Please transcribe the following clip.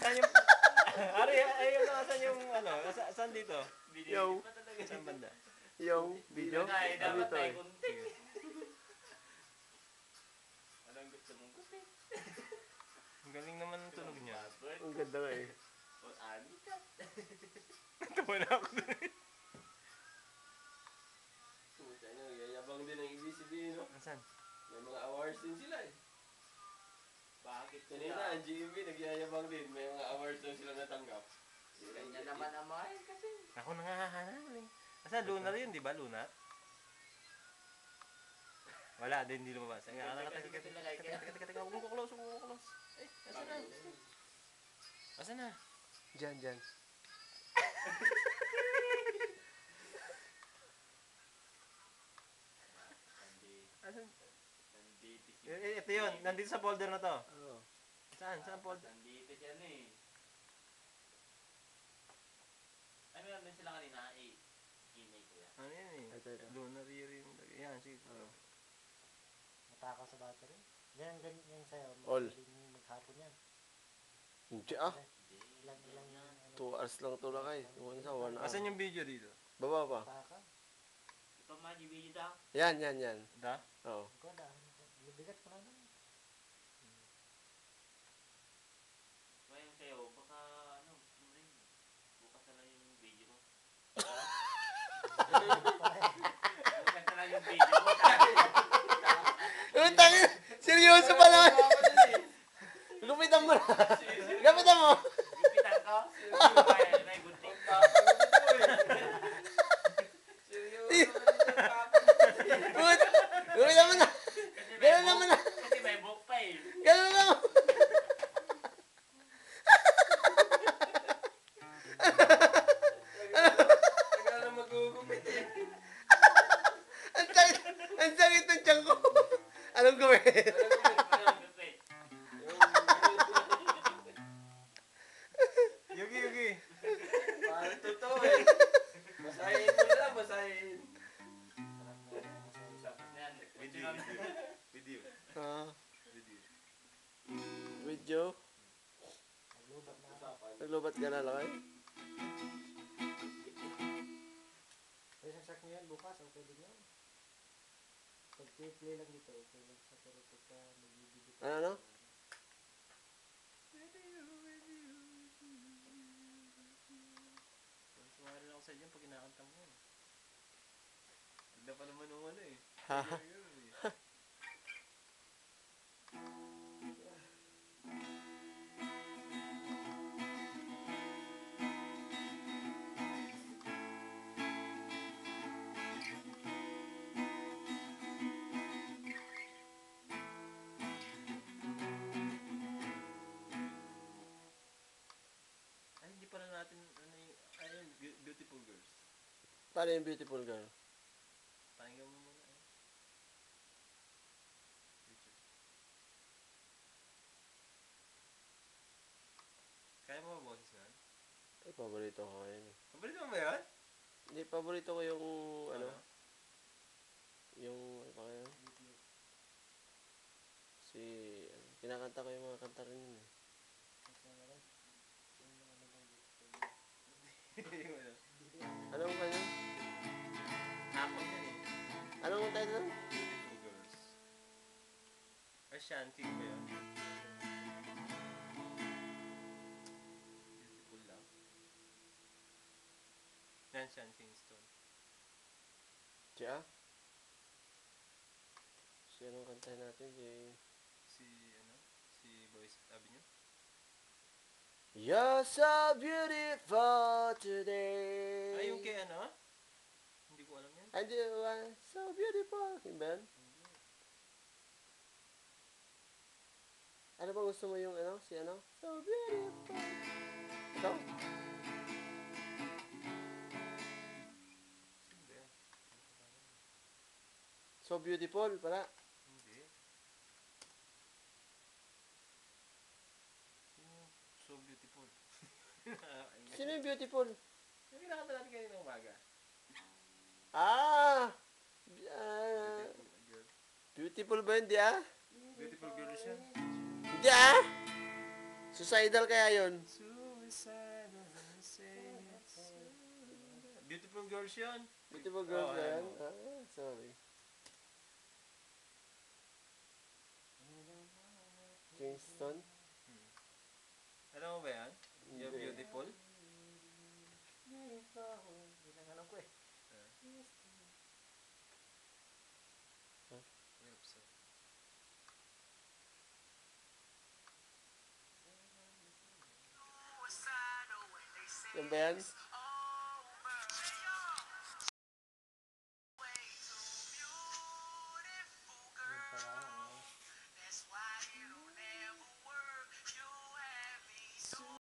Saan yung... Ari, ayun na, saan yung ano? Saan dito? Yo. Saan banda? Yung video? Dapat Dito ay eh. kunti. Anong gusto mong kunti? Ang galing naman ang tunog niya. Ang ganda nga eh. O ani ka. Tawa na ako dun eh. Puta nyo, yayabang din ang ABCBN, no? Saan? May mga awards din sila eh. Bakit Kanina, ang GMB nagyayabang din. May mga awards daw sila natanggap. Kanya naman ang mahal kasi. Ako nangahahanap. Asan? Lunar yun, di ba? Lunar? Wala din, hindi lumabas. Ay, teka, huwag mo kuklose, huwag mo kuklose. Eh, asan na? Asan na? Diyan. Asan? Nandito si... Ito yun, nandito sa folder na to. Oo. Saan? Saan folder? Nandito siya na eh. Ay, meron din sila kanina eh. Email ko yan. Ano yan eh? Ito. Lunar year yun. Yan, sige. Matakaw sa battery. Yan, yan sa'yo. All. Pwedeng maghapon yan. Hindi ah. Ilang yan. 2 hours lang ito na kayo. Yung isa, 1 hour. Asan yung video dito? Baba pa. Matakaw. Ito man, yung video daw. Yan. Da? Oo. Ikaw na. Bigat mo na nun. Ngayon sa'yo, baka ano, gusto mo rin. Bukas na lang yung video mo. Bukas na lang yung video mo. Utang! Seryoso pa naman! Lupitan mo na! Gapitan mo! Gupitan ko. Ay, may gunting. Lupitan mo na! Ganun naman na! Kasi may book pa eh. Ganun lang! Nagana magugupit eh. Ang sakit ng tiyan ko. Anong gawin? Gupit. Yugi. Parang totoo eh. Basahin mo lang, basahin. Yan, video na. Video. Ah, Video. video. Naglubat na ako. Naglubat ka na lang eh. Pwede sasak nyo yan bukas. Okay din yan. Pag play lang dito, okay lang siya. Pero pagka mag-video ka. Ano? Sumawa rin ako sa inyo pag kinakanta mo yan. Ganda pa naman nung ano eh. Ha? Ganun eh. Ay, hindi pala natin, ano yung, ayun, Beautiful Girls. Paano yung beautiful girl? Pakinggan mo muna eh. YouTube. Kaya mo ba boses nun? Ay, paborito ko yun eh. Paborito mo ba yan? Hindi, paborito ko yung, ano, yung, ano pa kaya? Si, ano, kinakanta ko yung mga kanta rin yun eh. Yung ano? Anong kanya? Hapon yan eh. Anong title? Beautiful Girls. Or Shanty ba yun? Beautiful lang. Yan, Sean Kingston. Siya? Si anong kantahin natin? Si, ano? Si Boys Avenue? You're so beautiful today. Ay, yung kay ano? Hindi ko alam yan. And you are so beautiful. Yun ba yun? Hindi. Ano ba gusto mo yung ano? Si ano? So beautiful. Ikaw? Sino ba yan? Ano pangalan niya? So beautiful pala. Hindi. Sino yung so beautiful? Sino yung beautiful? Yung kinakanta natin kanina umaga. Ah! Beautiful girl. Beautiful ba yun? Di ah? Beautiful girl siya. Hindi ah! Suicidal kaya yun? Suicidal, say it's Beautiful Girls yun. Beautiful girls Oo, ba yan? alam mo. Ah, sorry. Kingston? Alam mo ba yan? You're Hindi. beautiful. Yun ang alam ko eh. Love song. Yan ba yan?